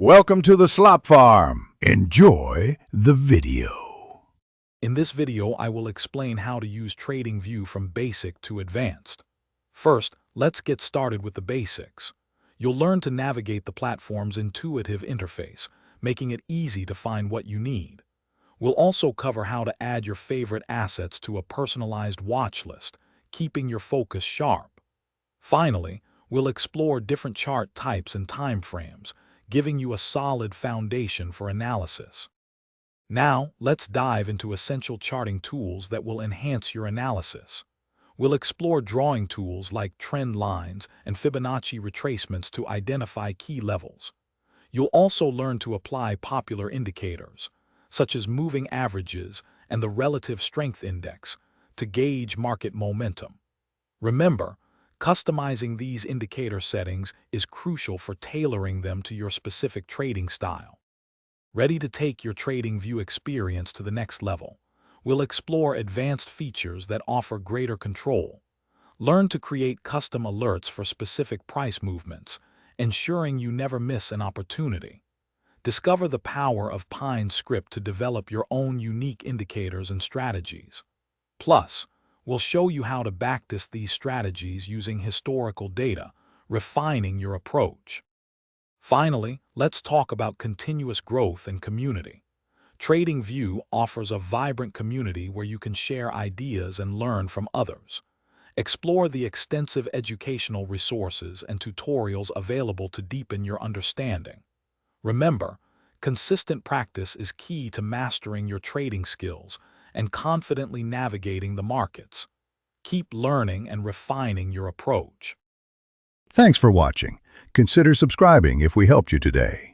Welcome to the Slop Farm. Enjoy the video. In this video, I will explain how to use TradingView from basic to advanced. First, let's get started with the basics. You'll learn to navigate the platform's intuitive interface, making it easy to find what you need. We'll also cover how to add your favorite assets to a personalized watch list, keeping your focus sharp. Finally, we'll explore different chart types and time frames, giving you a solid foundation for analysis. Now, let's dive into essential charting tools that will enhance your analysis. We'll explore drawing tools like trend lines and Fibonacci retracements to identify key levels. You'll also learn to apply popular indicators, such as moving averages and the relative strength index, to gauge market momentum. Remember, customizing these indicator settings is crucial for tailoring them to your specific trading style. Ready to take your TradingView experience to the next level? We'll explore advanced features that offer greater control. Learn to create custom alerts for specific price movements, ensuring you never miss an opportunity. Discover the power of Pine Script to develop your own unique indicators and strategies. Plus, we'll show you how to backtest these strategies using historical data, refining your approach. Finally, let's talk about continuous growth and community. TradingView offers a vibrant community where you can share ideas and learn from others. Explore the extensive educational resources and tutorials available to deepen your understanding. Remember, consistent practice is key to mastering your trading skills and confidently navigating the markets. Keep learning and refining your approach. Thanks for watching. Consider subscribing if we helped you today.